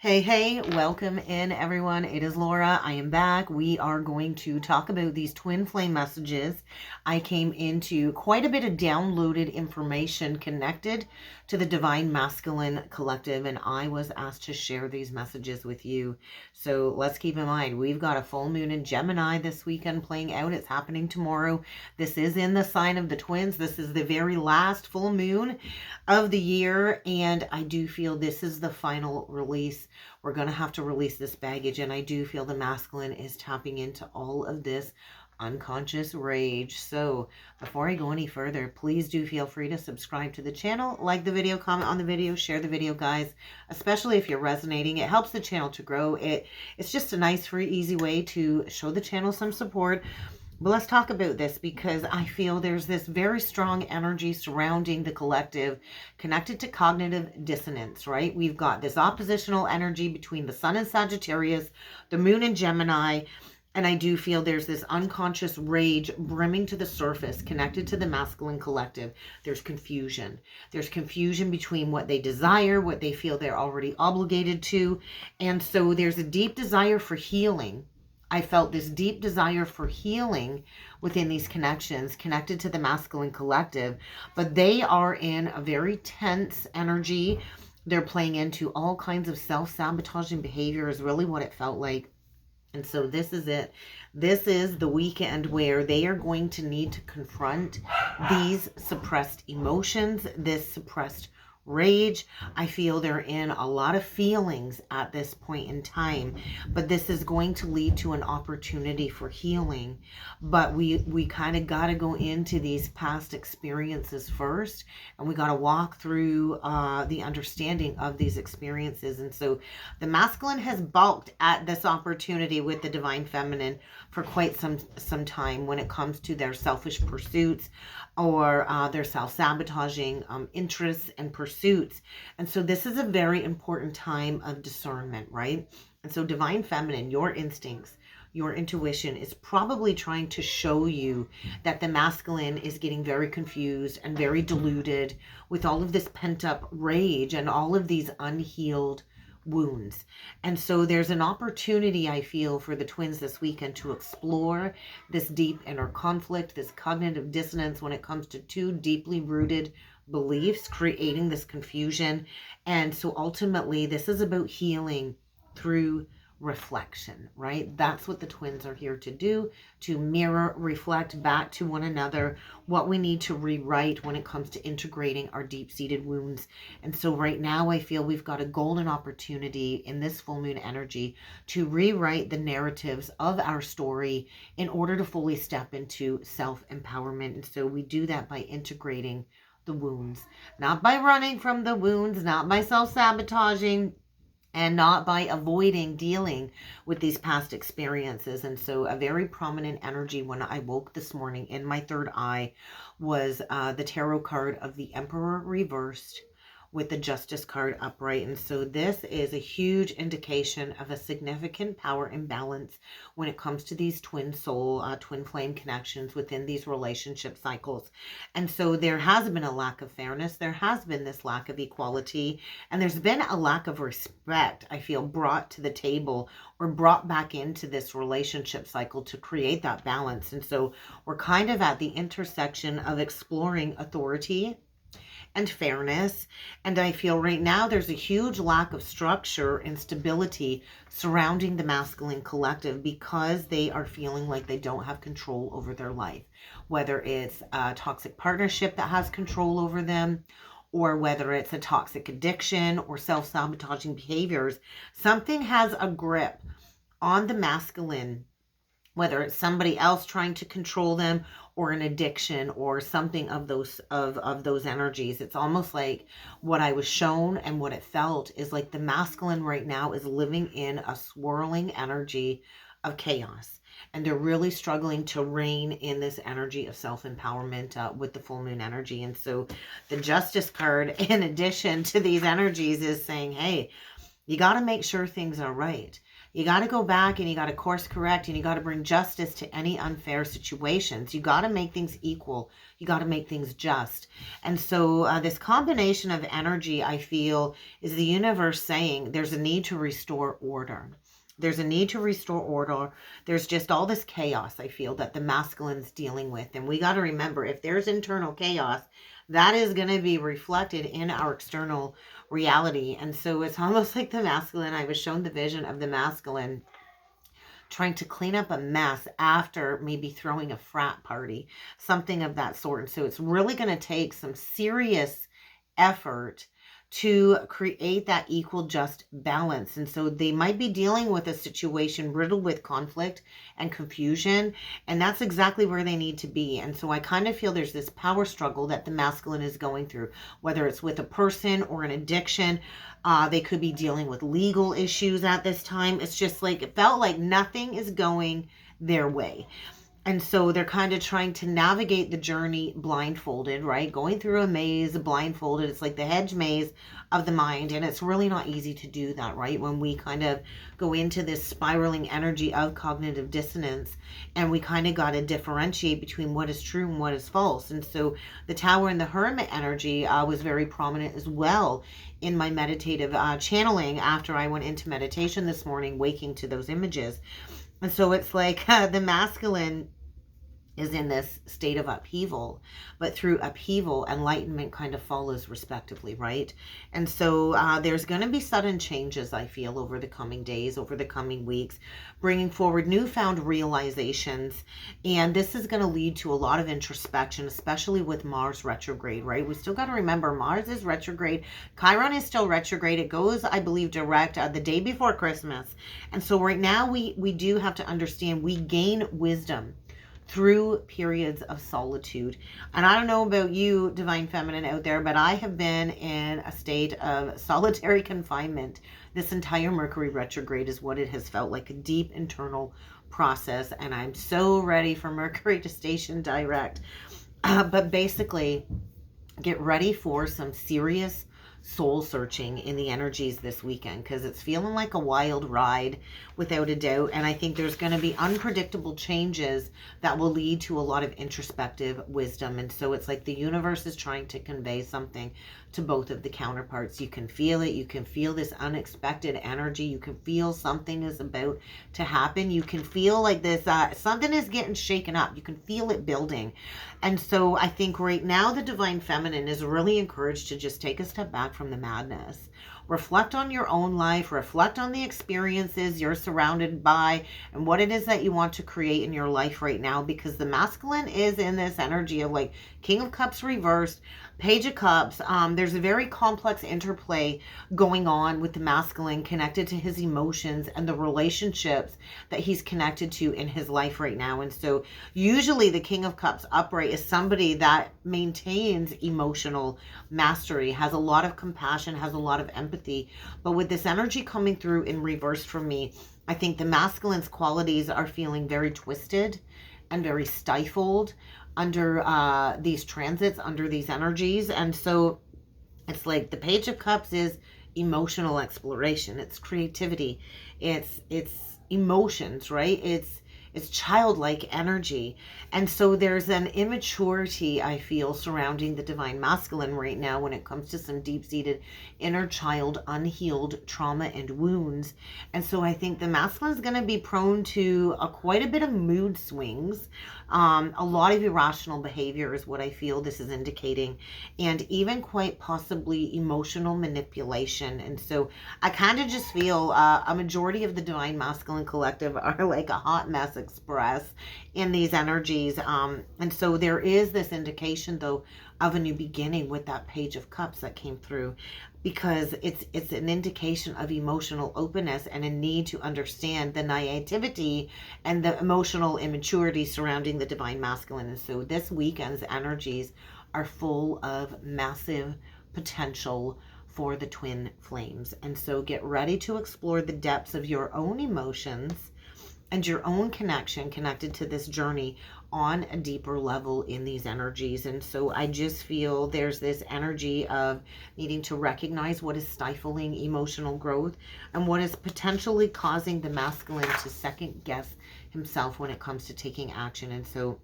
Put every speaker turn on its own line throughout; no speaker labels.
Hey, welcome in everyone. It is Laura. I am back. We are going to talk about these twin flame messages. I came into quite a bit of downloaded information connected to the Divine Masculine Collective, and I was asked to share these messages with you. So let's keep in mind, we've got a full moon in Gemini this weekend playing out. It's happening tomorrow. This is in the sign of the twins. This is the very last full moon of the year, and I do feel this is the final release. We're going to have to release this baggage, and I do feel the masculine is tapping into all of this unconscious rage. So before I go any further, please do feel free to subscribe to the channel, like the video, comment on the video, share the video, guys, especially if you're resonating. It helps the channel to grow. It's just a nice, free, easy way to show the channel some support. But let's talk about this, because I feel there's this very strong energy surrounding the collective connected to cognitive dissonance, right? We've got this oppositional energy between the sun in Sagittarius, the moon in Gemini, and I do feel there's this unconscious rage brimming to the surface connected to the masculine collective. There's confusion. There's confusion between what they desire, what they feel they're already obligated to. And so there's a deep desire for healing. I felt this deep desire for healing within these connections connected to the masculine collective, but they are in a very tense energy. They're playing into all kinds of self-sabotaging behavior is really what it felt like. And so this is it. This is the weekend where they are going to need to confront these suppressed emotions, this suppressed rage. I feel they're in a lot of feelings at this point in time, but this is going to lead to an opportunity for healing. But we kind of got to go into these past experiences first, and we got to walk through the understanding of these experiences. And so the masculine has balked at this opportunity with the divine feminine for quite some time when it comes to their selfish pursuits or their self-sabotaging interests and pursuits. And so this is a very important time of discernment, right? And so divine feminine, your instincts, your intuition is probably trying to show you that the masculine is getting very confused and very deluded with all of this pent-up rage and all of these unhealed wounds. And so there's an opportunity, I feel, for the twins this weekend to explore this deep inner conflict, this cognitive dissonance when it comes to two deeply rooted beliefs, creating this confusion. And so ultimately, this is about healing through reflection, right? That's what the twins are here to do, to mirror, reflect back to one another what we need to rewrite when it comes to integrating our deep-seated wounds. And so right now I feel we've got a golden opportunity in this full moon energy to rewrite the narratives of our story in order to fully step into self-empowerment. And so we do that by integrating the wounds, not by running from the wounds, not by self-sabotaging, and not by avoiding dealing with these past experiences. And so a very prominent energy when I woke this morning in my third eye was the tarot card of the Emperor reversed with the Justice card upright. And so this is a huge indication of a significant power imbalance when it comes to these twin soul, twin flame connections within these relationship cycles. And so there has been a lack of fairness. There has been this lack of equality, and there's been a lack of respect, I feel, brought to the table or brought back into this relationship cycle to create that balance. And so we're kind of at the intersection of exploring authority and fairness. And I feel right now there's a huge lack of structure and stability surrounding the masculine collective because they are feeling like they don't have control over their life, whether it's a toxic partnership that has control over them, or whether it's a toxic addiction or self-sabotaging behaviors. Something has a grip on the masculine, whether it's somebody else trying to control them or an addiction or something of those energies. It's almost like what I was shown and what it felt is like the masculine right now is living in a swirling energy of chaos. And they're really struggling to rein in this energy of self-empowerment with the full moon energy. And so the Justice card, in addition to these energies, is saying, hey, you got to make sure things are right. You got to go back and you got to course correct, and you got to bring justice to any unfair situations. You got to make things equal. You got to make things just. And so this combination of energy, I feel, is the universe saying there's a need to restore order. There's a need to restore order. There's just all this chaos, I feel, that the masculine's dealing with. And we got to remember, if there's internal chaos, that is going to be reflected in our external reality. And so it's almost like the masculine. I was shown the vision of the masculine trying to clean up a mess after maybe throwing a frat party, something of that sort. And so it's really going to take some serious effort to create that equal, just balance. And so they might be dealing with a situation riddled with conflict and confusion, and that's exactly where they need to be. And so I kind of feel there's this power struggle that the masculine is going through, whether it's with a person or an addiction. They could be dealing with legal issues at this time. It's just like, it felt like nothing is going their way. And so they're kind of trying to navigate the journey blindfolded, right? Going through a maze blindfolded. It's like the hedge maze of the mind. And it's really not easy to do that, right? When we kind of go into this spiraling energy of cognitive dissonance, and we kind of got to differentiate between what is true and what is false. And so the Tower and the Hermit energy was very prominent as well in my meditative channeling after I went into meditation this morning, waking to those images. And so it's like the masculine is in this state of upheaval, but through upheaval, enlightenment kind of follows respectively, right? And so there's going to be sudden changes, I feel, over the coming days, over the coming weeks, bringing forward newfound realizations. And this is going to lead to a lot of introspection, especially with Mars retrograde, right? We still got to remember Mars is retrograde. Chiron is still retrograde. It goes, I believe, direct the day before Christmas. And so right now we do have to understand we gain wisdom through periods of solitude. And I don't know about you, Divine Feminine out there, but I have been in a state of solitary confinement. This entire Mercury retrograde is what it has felt like, a deep internal process. And I'm so ready for Mercury to station direct. But basically, get ready for some serious soul searching in the energies this weekend, because it's feeling like a wild ride without a doubt. And I think there's going to be unpredictable changes that will lead to a lot of introspective wisdom. And so it's like the universe is trying to convey something to both of the counterparts. You can feel it. You can feel this unexpected energy. You can feel something is about to happen. You can feel like this, something is getting shaken up. You can feel it building. And so I think right now the Divine Feminine is really encouraged to just take a step back from the madness. Reflect on your own life, reflect on the experiences you're surrounded by, and what it is that you want to create in your life right now, because the masculine is in this energy of like King of Cups reversed, Page of Cups. There's a very complex interplay going on with the masculine connected to his emotions and the relationships that he's connected to in his life right now. And so usually the King of Cups upright is somebody that maintains emotional mastery, has a lot of compassion, has a lot of empathy. But with this energy coming through in reverse for me, I think the masculine's qualities are feeling very twisted and very stifled under these transits, under these energies. And so it's like the Page of Cups is emotional exploration, it's creativity, it's emotions, right? It's childlike energy. And so there's an immaturity, I feel, surrounding the Divine Masculine right now when it comes to some deep-seated inner child, unhealed trauma and wounds. And so I think the masculine is going to be prone to quite a bit of mood swings, a lot of irrational behavior is what I feel this is indicating, and even quite possibly emotional manipulation. And so I kind of just feel a majority of the Divine Masculine collective are like a hot mess express in these energies. And so there is this indication, though, of a new beginning with that Page of Cups that came through, because it's an indication of emotional openness and a need to understand the naivety and the emotional immaturity surrounding the Divine Masculine. And so this weekend's energies are full of massive potential for the twin flames. And so get ready to explore the depths of your own emotions and your own connection connected to this journey on a deeper level in these energies. And so I just feel there's this energy of needing to recognize what is stifling emotional growth and what is potentially causing the masculine to second guess himself when it comes to taking action. And so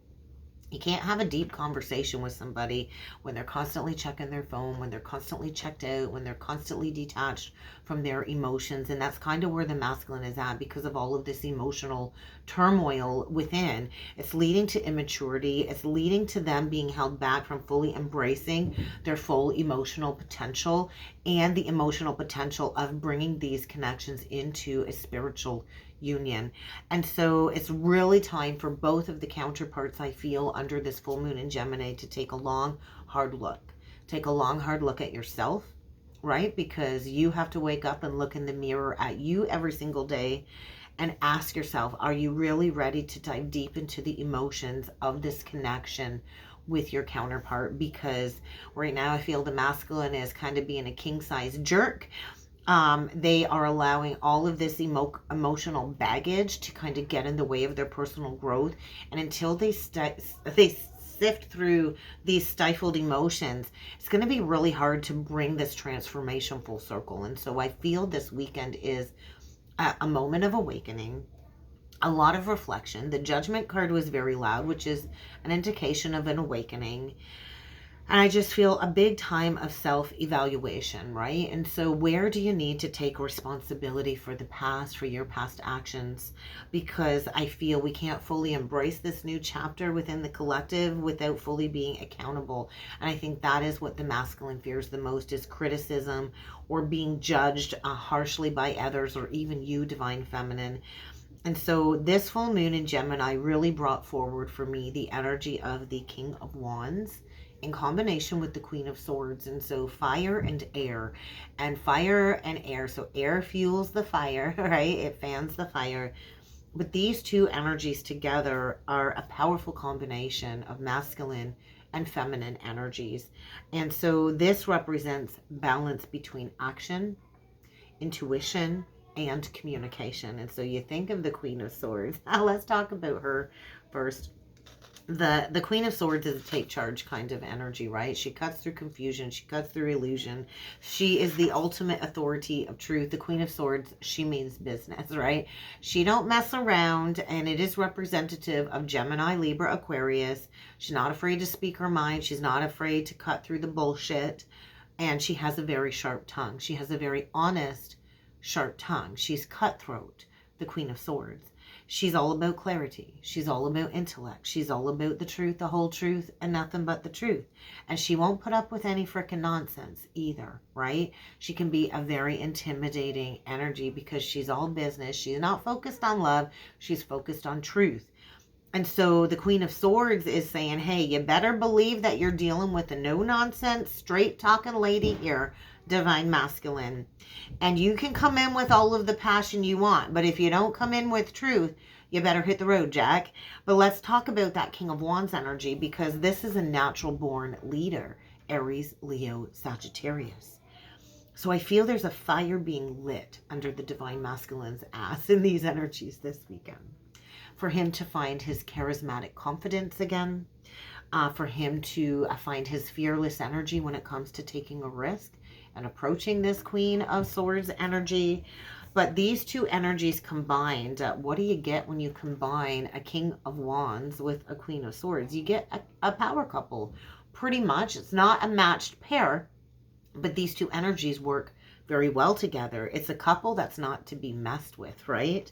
you can't have a deep conversation with somebody when they're constantly checking their phone, when they're constantly checked out, when they're constantly detached from their emotions. And that's kind of where the masculine is at because of all of this emotional turmoil within. It's leading to immaturity. It's leading to them being held back from fully embracing their full emotional potential and the emotional potential of bringing these connections into a spiritual union. And so it's really time for both of the counterparts, I feel, under this full moon in Gemini to take a long, hard look. Take a long, hard look at yourself, right? Because you have to wake up and look in the mirror at you every single day and ask yourself, are you really ready to dive deep into the emotions of this connection with your counterpart? Because right now I feel the masculine is kind of being a king-size jerk. They are allowing all of this emotional baggage to kind of get in the way of their personal growth. And until they sift through these stifled emotions, it's going to be really hard to bring this transformation full circle. And so I feel this weekend is a moment of awakening, a lot of reflection. The Judgment card was very loud, which is an indication of an awakening. And I just feel a big time of self-evaluation, right? And so where do you need to take responsibility for the past, for your past actions? Because I feel we can't fully embrace this new chapter within the collective without fully being accountable. And I think that is what the masculine fears the most, is criticism or being judged harshly by others, or even you, Divine Feminine. And so this full moon in Gemini really brought forward for me the energy of the King of Wands in combination with the Queen of Swords. And so fire and air, and fire and air. So air fuels the fire, right? It fans the fire. But these two energies together are a powerful combination of masculine and feminine energies. And so this represents balance between action, intuition, and communication. And so you think of the Queen of Swords. Let's talk about her first. The Queen of Swords is a take charge kind of energy, right? She cuts through confusion. She cuts through illusion. She is the ultimate authority of truth. The Queen of Swords, she means business, right? She don't mess around, and it is representative of Gemini, Libra, Aquarius. She's not afraid to speak her mind. She's not afraid to cut through the bullshit. And she has a very sharp tongue. She has a very honest, sharp tongue. She's cutthroat, the Queen of Swords. She's all about clarity. She's all about intellect. She's all about the truth, the whole truth, and nothing but the truth. And she won't put up with any freaking nonsense either, right? She can be a very intimidating energy because she's all business. She's not focused on love. She's focused on truth. And so the Queen of Swords is saying, hey, you better believe that you're dealing with a no-nonsense, straight-talking lady here, Divine Masculine. And you can come in with all of the passion you want, but if you don't come in with truth, you better hit the road, Jack. But let's talk about that King of Wands energy, because this is a natural-born leader, Aries, Leo, Sagittarius. So I feel there's a fire being lit under the Divine Masculine's ass in these energies this weekend. For him to find his charismatic confidence again, for him to find his fearless energy when it comes to taking a risk and approaching this Queen of Swords energy. But these two energies combined, what do you get when you combine a King of Wands with a Queen of Swords? You get a power couple, pretty much. It's not a matched pair, but these two energies work very well together. It's a couple that's not to be messed with, right?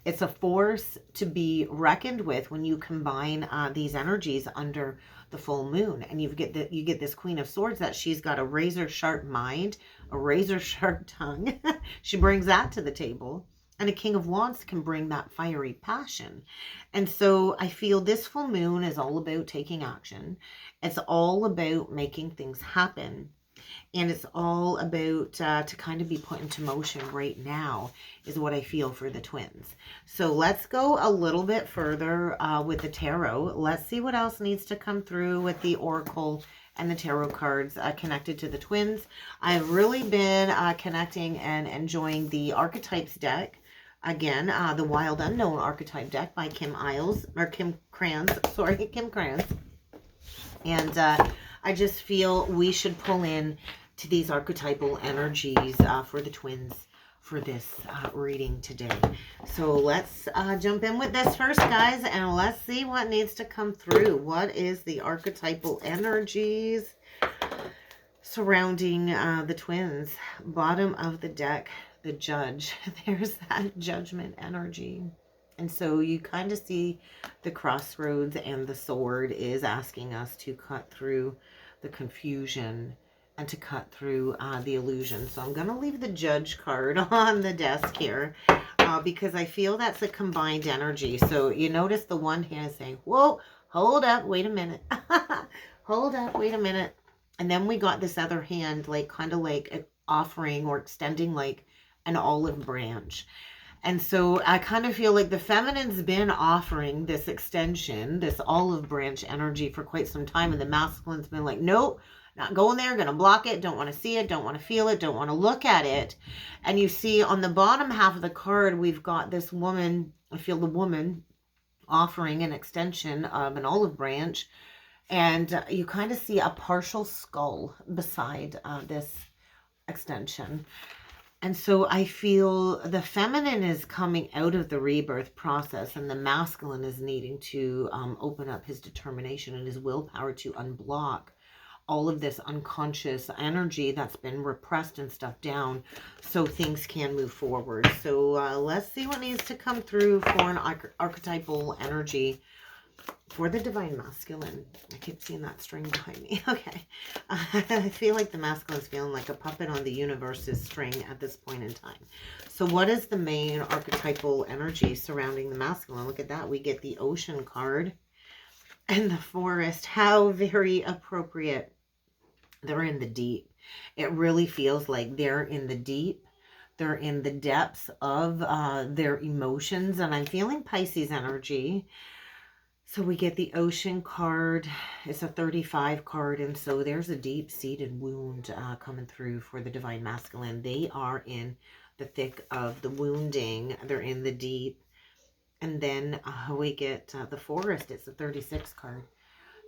It's a force to be reckoned with when you combine these energies under the full moon. And you get this Queen of Swords that she's got a razor sharp mind, a razor sharp tongue. She brings that to the table. And a King of Wands can bring that fiery passion. And so I feel this full moon is all about taking action. It's all about making things happen. And it's all about to kind of be put into motion right now is what I feel for the twins. So let's go a little bit further with the tarot. Let's see what else needs to come through with the oracle and the tarot cards connected to the twins. I've really been connecting and enjoying the archetypes deck Again, the Wild Unknown Archetype deck by Kim Kranz. And I just feel we should pull in to these archetypal energies for the twins for this reading today. So let's jump in with this first, guys, and let's see what needs to come through. What is the archetypal energies surrounding the twins? Bottom of the deck, the Judge. There's that Judgment energy. And so you kind of see the crossroads, and the Sword is asking us to cut through the confusion and to cut through the illusion. So I'm going to leave the Judge card on the desk here because I feel that's a combined energy. So you notice the one hand saying, whoa, hold up, wait a minute. Hold up, wait a minute. And then we got this other hand, like kind of like offering or extending like an olive branch. And so I kind of feel like the feminine's been offering this extension, this olive branch energy for quite some time. And the masculine's been like, nope, not going there, going to block it, don't want to see it, don't want to feel it, don't want to look at it. And you see on the bottom half of the card, we've got this woman, I feel the woman offering an extension of an olive branch. And you kind of see a partial skull beside this extension. And so I feel the feminine is coming out of the rebirth process, and the masculine is needing to open up his determination and his willpower to unblock all of this unconscious energy that's been repressed and stuffed down so things can move forward. So let's see what needs to come through for an archetypal energy for the divine masculine. I keep seeing that string behind me. Okay. I feel like the masculine's feeling like a puppet on the universe's string at this point in time. So what is the main archetypal energy surrounding the masculine? Look at that. We get the Ocean card and the Forest. How very appropriate. They're in the deep. It really feels like they're in the deep. They're in the depths of their emotions. And I'm feeling Pisces energy. So we get the Ocean card. It's a 35 card. And so there's a deep-seated wound coming through for the divine masculine. They are in the thick of the wounding. They're in the deep. And then we get the Forest. It's a 36 card.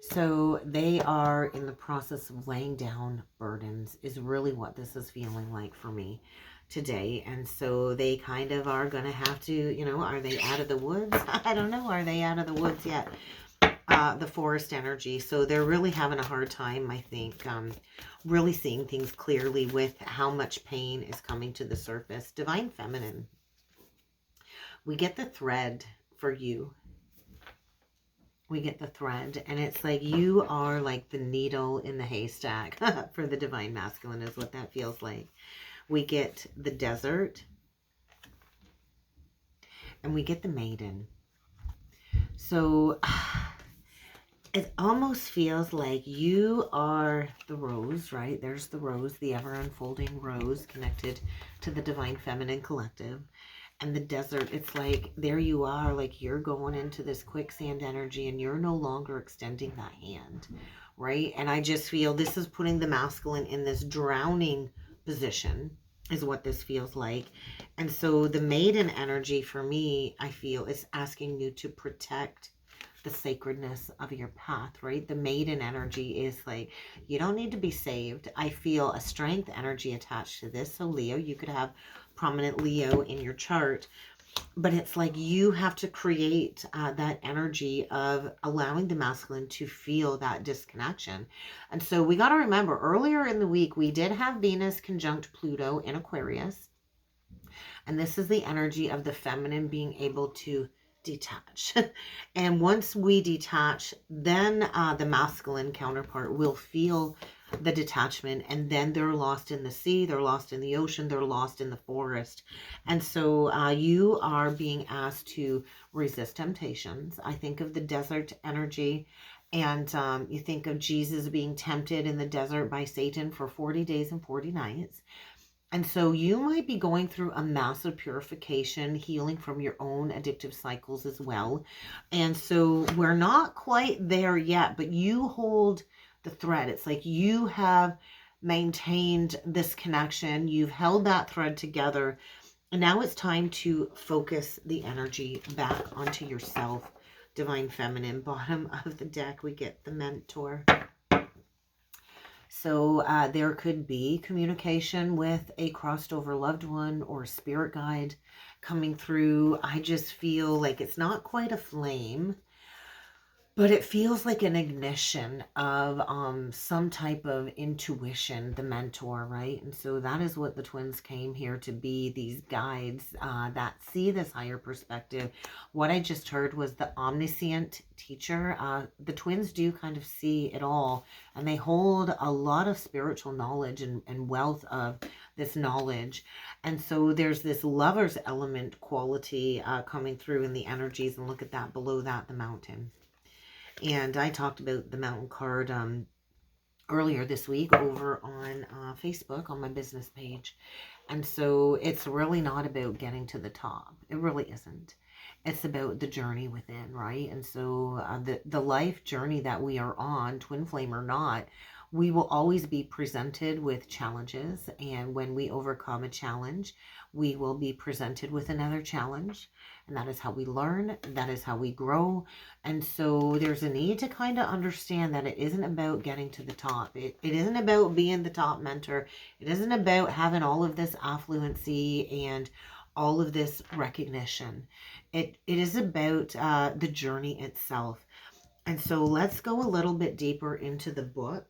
So they are in the process of laying down burdens is really what this is feeling like for me today. And so they kind of are going to have to, you know, are they out of the woods? I don't know. Are they out of the woods yet? The Forest energy. So they're really having a hard time, I think, really seeing things clearly with how much pain is coming to the surface. Divine feminine. We get the thread for you. We get the thread, and it's like you are like the needle in the haystack for the divine masculine is what that feels like. We get the Desert, and we get the Maiden. So it almost feels like you are the rose, right? There's the rose, the ever-unfolding rose connected to the divine feminine collective. And the Desert, it's like, there you are, like you're going into this quicksand energy and you're no longer extending that hand, right? And I just feel this is putting the masculine in this drowning position is what this feels like. And so the Maiden energy for me, I feel, is asking you to protect the sacredness of your path, right? The Maiden energy is like, you don't need to be saved. I feel a strength energy attached to this. So Leo, you could have prominent Leo in your chart, but it's like you have to create that energy of allowing the masculine to feel that disconnection. And so we got to remember earlier in the week, we did have Venus conjunct Pluto in Aquarius. And this is the energy of the feminine being able to detach. And once we detach, then the masculine counterpart will feel the detachment, and then they're lost in the sea, they're lost in the ocean, they're lost in the forest. And so you are being asked to resist temptations. I think of the Desert energy, and you think of Jesus being tempted in the desert by Satan for 40 days and 40 nights. And so you might be going through a massive purification, healing from your own addictive cycles as well. And so we're not quite there yet, but you hold the thread. It's like you have maintained this connection. You've held that thread together. Now it's time to focus the energy back onto yourself. Divine Feminine. Bottom of the deck, we get the Mentor. So there could be communication with a crossed over loved one or spirit guide coming through. I just feel like it's not quite a flame, but it feels like an ignition of some type of intuition, the mentor, right? And so that is what the twins came here to be, these guides that see this higher perspective. What I just heard was the omniscient teacher. The twins do kind of see it all, and they hold a lot of spiritual knowledge and wealth of this knowledge. And so there's this lover's element quality coming through in the energies. And look at that, below that, the mountain. And I talked about the mountain card earlier this week over on Facebook on my business page. And so it's really not about getting to the top. It really isn't. It's about the journey within, right? And so the life journey that we are on, twin flame or not, we will always be presented with challenges. And when we overcome a challenge, we will be presented with another challenge. And that is how we learn. That is how we grow. And so there's a need to kind of understand that it isn't about getting to the top. It isn't about being the top mentor. It isn't about having all of this affluency and all of this recognition. It is about the journey itself. And so let's go a little bit deeper into the book.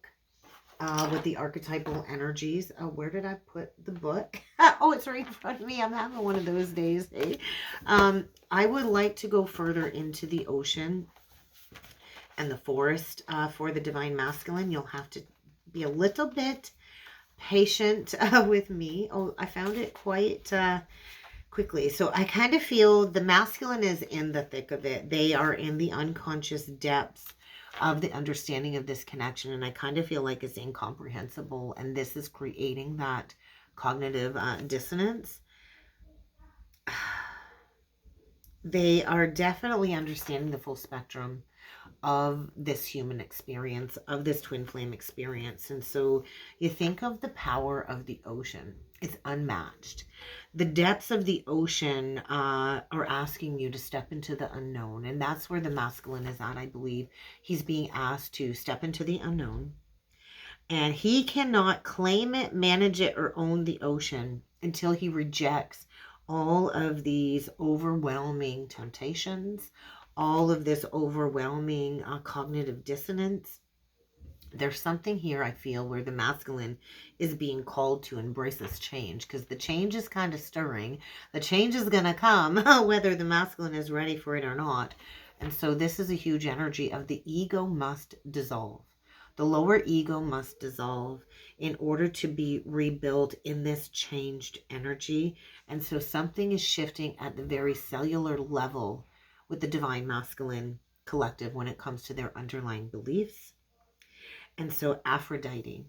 With the archetypal energies. Where did I put the book? Oh, it's right in front of me. I'm having one of those days. Hey? I would like to go further into the ocean and the forest for the divine masculine. You'll have to be a little bit patient with me. Oh, I found it quite quickly. So I kind of feel the masculine is in the thick of it. They are in the unconscious depths of the understanding of this connection, and I kind of feel like it's incomprehensible, and this is creating that cognitive dissonance. They are definitely understanding the full spectrum of this human experience, of this twin flame experience. And so you think of the power of the ocean. It's unmatched. The depths of the ocean are asking you to step into the unknown. And that's where the masculine is at, I believe. He's being asked to step into the unknown. And he cannot claim it, manage it, or own the ocean until he rejects all of these overwhelming temptations, all of this overwhelming cognitive dissonance. There's something here, I feel, where the masculine is being called to embrace this change, because the change is kind of stirring. The change is going to come, whether the masculine is ready for it or not. And so this is a huge energy of the ego must dissolve. The lower ego must dissolve in order to be rebuilt in this changed energy. And so something is shifting at the very cellular level with the divine masculine collective when it comes to their underlying beliefs. And so Aphrodite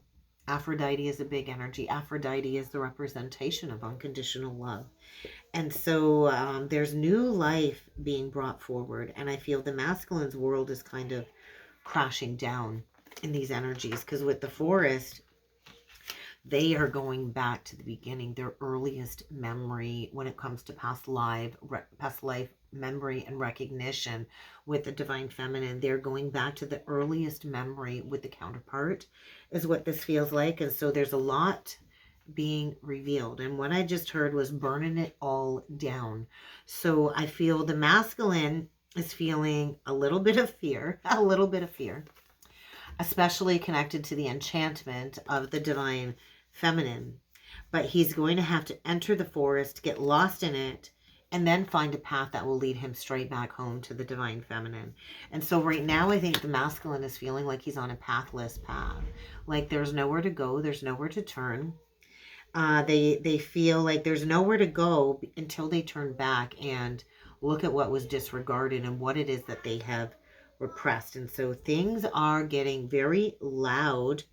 is a big energy. Aphrodite is the representation of unconditional love. And so there's new life being brought forward. And I feel the masculine's world is kind of crashing down in these energies, because with the forest, they are going back to the beginning, their earliest memory when it comes to past life memory and recognition. With the divine feminine, they're going back to the earliest memory with the counterpart, is what this feels like. And so there's a lot being revealed, and what I just heard was burning it all down. So I feel the masculine is feeling a little bit of fear, especially connected to the enchantment of the divine feminine. But he's going to have to enter the forest, get lost in it, and then find a path that will lead him straight back home to the divine feminine. And so right now, I think the masculine is feeling like he's on a pathless path. Like there's nowhere to go, there's nowhere to turn. They feel like there's nowhere to go until they turn back and look at what was disregarded and what it is that they have repressed. And so things are getting very loud.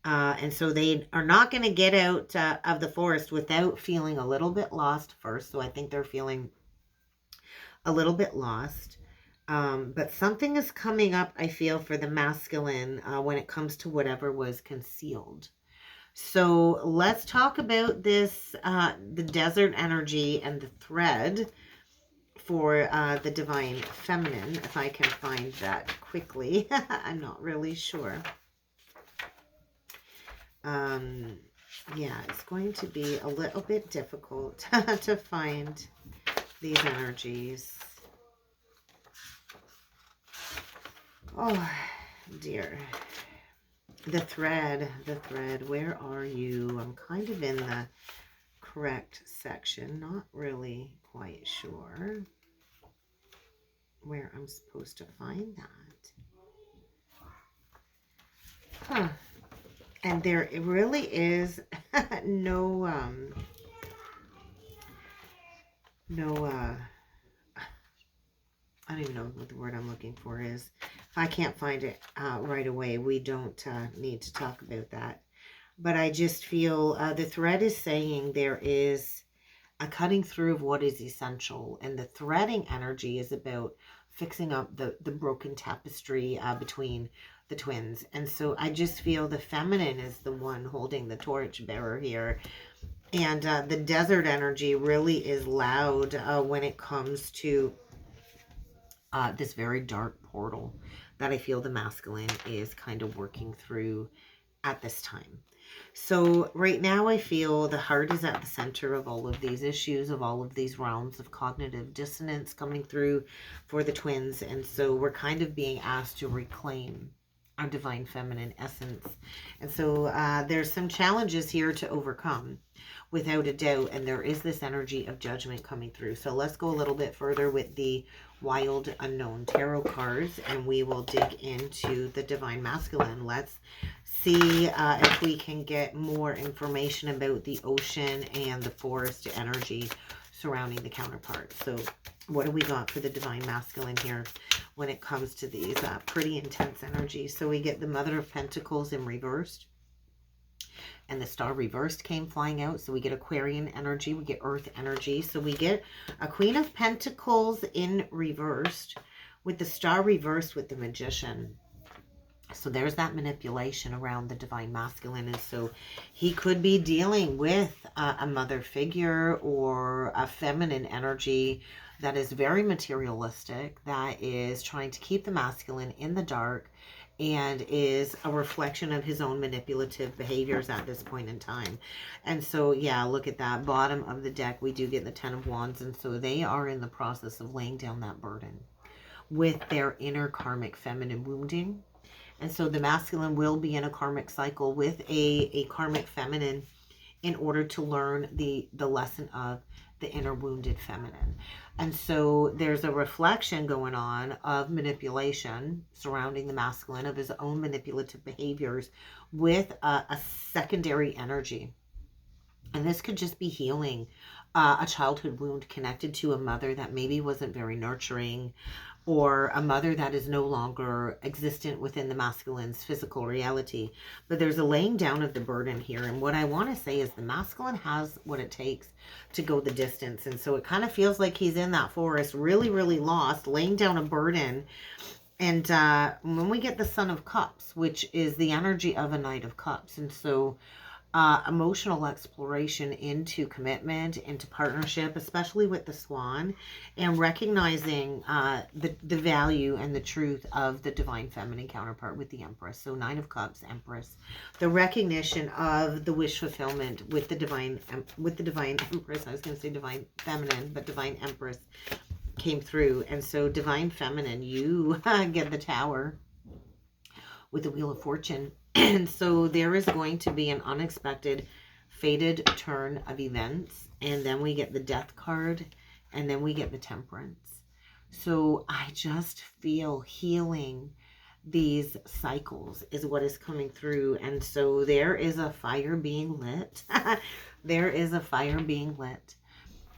And so they are not going to get out of the forest without feeling a little bit lost first. So I think they're feeling a little bit lost. But something is coming up, I feel, for the masculine when it comes to whatever was concealed. So let's talk about this, the desert energy and the thread for the divine feminine, if I can find that quickly. I'm not really sure. Yeah, it's going to be a little bit difficult to find these energies. Oh, dear. The thread, where are you? I'm kind of in the correct section, not really quite sure where I'm supposed to find that. Huh. And there really is no, I don't even know what the word I'm looking for is. If I can't find it right away, we don't need to talk about that. But I just feel the thread is saying there is a cutting through of what is essential. And the threading energy is about fixing up the broken tapestry between the twins. And so I just feel the feminine is the one holding the torch bearer here. And the desert energy really is loud when it comes to this very dark portal that I feel the masculine is kind of working through at this time. So right now I feel the heart is at the center of all of these issues, of all of these realms of cognitive dissonance coming through for the twins. And so we're kind of being asked to reclaim our divine feminine essence. And so there's some challenges here to overcome without a doubt. And there is this energy of judgment coming through. So let's go a little bit further with the Wild Unknown Tarot cards, and we will dig into the divine masculine. Let's see if we can get more information about the ocean and the forest energy surrounding the counterpart. So what do we got for the divine masculine here when it comes to these pretty intense energies? So we get the Mother of Pentacles in reversed, and the star reversed came flying out. So we get Aquarian energy, we get Earth energy. So we get a Queen of Pentacles in reversed with the star reversed with the Magician. So there's that manipulation around the divine masculine. And so he could be dealing with a mother figure or a feminine energy that is very materialistic, that is trying to keep the masculine in the dark, and is a reflection of his own manipulative behaviors at this point in time. And so, yeah, look at that. Bottom of the deck, we do get the Ten of Wands. And so they are in the process of laying down that burden with their inner karmic feminine wounding. And so the masculine will be in a karmic cycle with a karmic feminine in order to learn the lesson of the inner wounded feminine. And so there's a reflection going on of manipulation surrounding the masculine, of his own manipulative behaviors with a secondary energy. And this could just be healing a childhood wound connected to a mother that maybe wasn't very nurturing, or a mother that is no longer existent within the masculine's physical reality. But there's a laying down of the burden here. And what I want to say is the masculine has what it takes to go the distance. And so it kind of feels like he's in that forest, really, really lost, laying down a burden. And when we get the Son of Cups, which is the energy of a Knight of Cups. And so emotional exploration into commitment, into partnership, especially with the Swan, and recognizing the value and the truth of the divine feminine counterpart with the Empress. So 9 of Cups, Empress, the recognition of the wish fulfillment with the divine Empress. I was going to say divine feminine, but divine Empress came through. And so divine feminine, you get the Tower with the Wheel of Fortune. And so there is going to be an unexpected, fated turn of events. And then we get the Death card. And then we get the Temperance. So I just feel healing these cycles is what is coming through. And so there is a fire being lit. There is a fire being lit.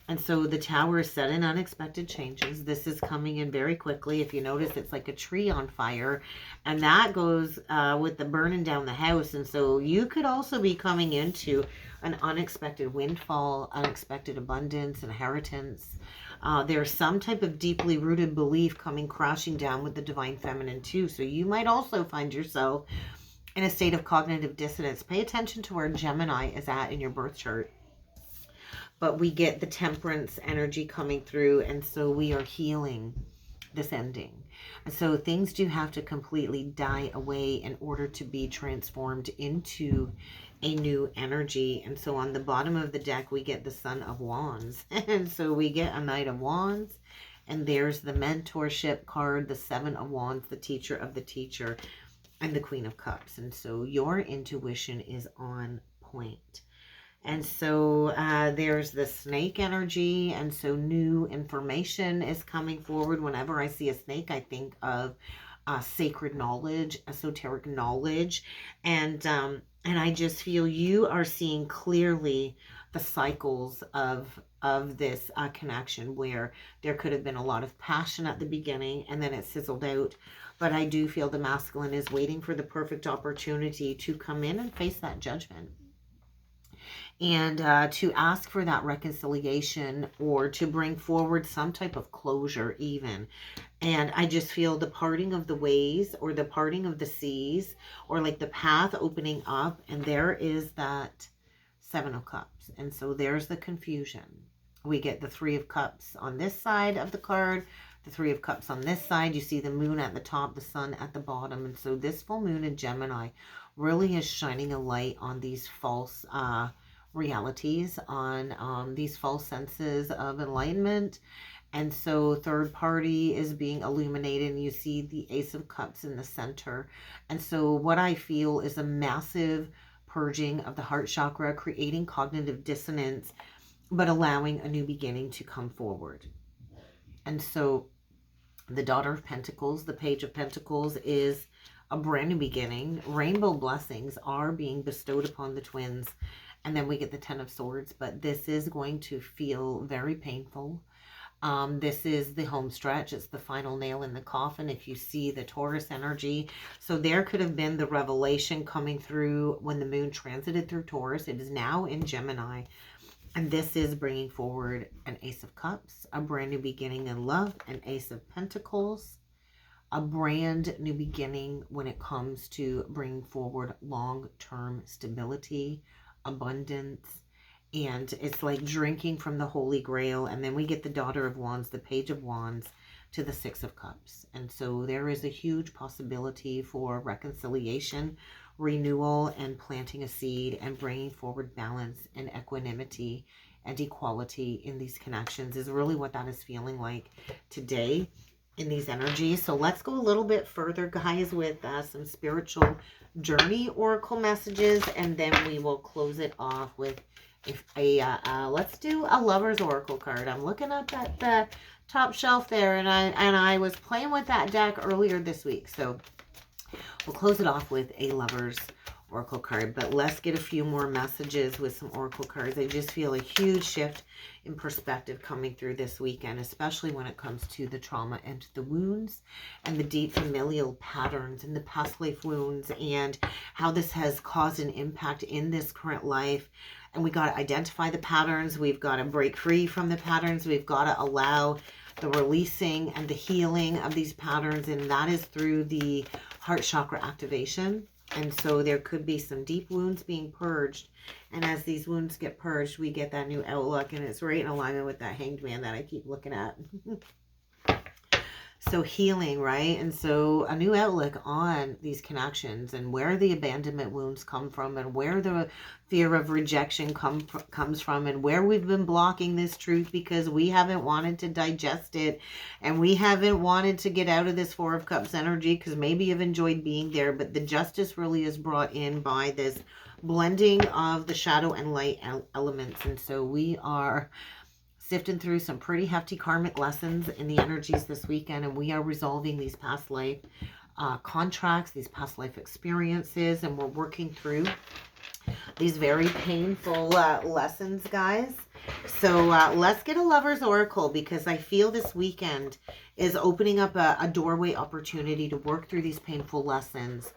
And so the Tower is set in unexpected changes. This is coming in very quickly. If you notice, it's like a tree on fire. And that goes with the burning down the house. And so you could also be coming into an unexpected windfall, unexpected abundance, inheritance. There's some type of deeply rooted belief coming crashing down with the divine feminine too. So you might also find yourself in a state of cognitive dissonance. Pay attention to where Gemini is at in your birth chart. But we get the temperance energy coming through, and so we are healing this ending. And so things do have to completely die away in order to be transformed into a new energy. And so on the bottom of the deck, we get the Son of Wands. And so we get a Knight of Wands. And there's the Mentorship card, the Seven of Wands, the Teacher of the Teacher, and the Queen of Cups. And so your intuition is on point. And so there's the snake energy. And so new information is coming forward. Whenever I see a snake, I think of sacred knowledge, esoteric knowledge. And I just feel you are seeing clearly the cycles of this connection, where there could have been a lot of passion at the beginning and then it sizzled out. But I do feel the masculine is waiting for the perfect opportunity to come in and face that judgment, and to ask for that reconciliation, or to bring forward some type of closure even. And I just feel the parting of the ways, or the parting of the seas, or like the path opening up. And there is that Seven of Cups. And so there's the confusion. We get the Three of Cups on this side of the card, the Three of Cups on this side. You see the moon at the top, the sun at the bottom. And so this full moon in Gemini really is shining a light on these false realities, on these false senses of enlightenment. And so third party is being illuminated, and you see the Ace of Cups in the center. And so what I feel is a massive purging of the heart chakra, creating cognitive dissonance, but allowing a new beginning to come forward. And so the Daughter of Pentacles, the Page of Pentacles, is a brand new beginning. Rainbow blessings are being bestowed upon the twins. And then we get the Ten of Swords, but this is going to feel very painful. This is the home stretch. It's the final nail in the coffin. If you see the Taurus energy, so there could have been the revelation coming through when the moon transited through Taurus. It is now in Gemini, and this is bringing forward an Ace of Cups, a brand new beginning in love, an Ace of Pentacles, a brand new beginning when it comes to bringing forward long-term stability, abundance. And it's like drinking from the Holy Grail. And then we get the Daughter of Wands, the Page of Wands, to the Six of Cups. And so there is a huge possibility for reconciliation, renewal, and planting a seed, and bringing forward balance and equanimity and equality in these connections is really what that is feeling like today in these energies. So let's go a little bit further, guys, with some spiritual journey oracle messages, and then we will close it off with let's do a Lover's Oracle card. I'm looking up at the top shelf there, and I was playing with that deck earlier this week. So we'll close it off with a Lover's Oracle card. But let's get a few more messages with some Oracle cards. I just feel a huge shift in perspective coming through this weekend, especially when it comes to the trauma and the wounds and the deep familial patterns and the past life wounds, and how this has caused an impact in this current life. And we got to identify the patterns. We've got to break free from the patterns. We've got to allow the releasing and the healing of these patterns. And that is through the heart chakra activation. And so there could be some deep wounds being purged. And as these wounds get purged, we get that new outlook. And it's right in alignment with that Hanged Man that I keep looking at. So healing, right? And so a new outlook on these connections, and where the abandonment wounds come from, and where the fear of rejection comes from, and where we've been blocking this truth because we haven't wanted to digest it, and we haven't wanted to get out of this Four of Cups energy because maybe you've enjoyed being there, but the justice really is brought in by this blending of the shadow and light elements. And so we are sifting through some pretty hefty karmic lessons in the energies this weekend, and we are resolving these past life contracts, these past life experiences, and we're working through these very painful lessons, guys. So let's get a Lover's Oracle, because I feel this weekend is opening up a doorway opportunity to work through these painful lessons,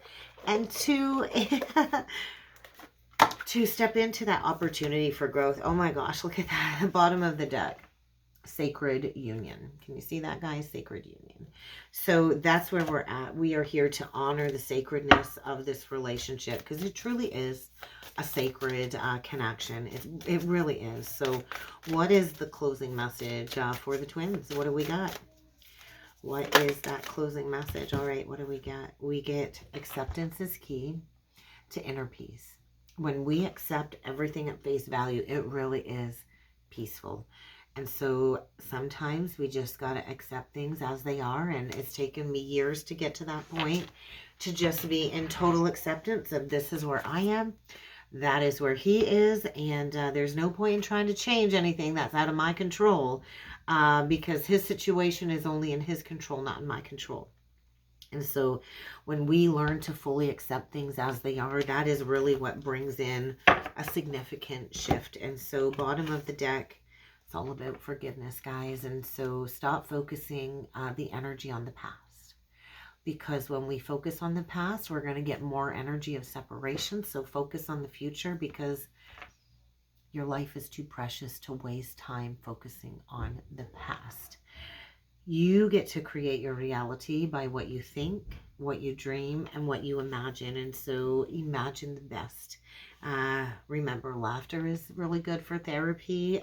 and to to step into that opportunity for growth. Oh my gosh, look at that at the bottom of the deck. sacred union. Can you see that, guys? Sacred union. So that's where we're at. We are here to honor the sacredness of this relationship because it truly is a sacred connection. It really is. So what is the closing message for the twins? What do we got? What is that closing message? All right, what do we get? We get acceptance is key to inner peace. When we accept everything at face value, it really is peaceful. And so sometimes we just got to accept things as they are. And it's taken me years to get to that point, to just be in total acceptance of this is where I am. That is where he is. And there's no point in trying to change anything that's out of my control, because his situation is only in his control, not in my control. And so when we learn to fully accept things as they are, that is really what brings in a significant shift. And so bottom of the deck, it's all about forgiveness, guys. And so stop focusing the energy on the past. Because when we focus on the past, we're going to get more energy of separation. So focus on the future, because your life is too precious to waste time focusing on the past. You get to create your reality by what you think, what you dream, and what you imagine. And so imagine the best. Remember, laughter is really good for therapy.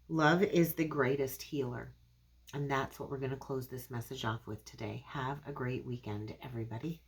Love is the greatest healer. And that's what we're going to close this message off with today. Have a great weekend, everybody.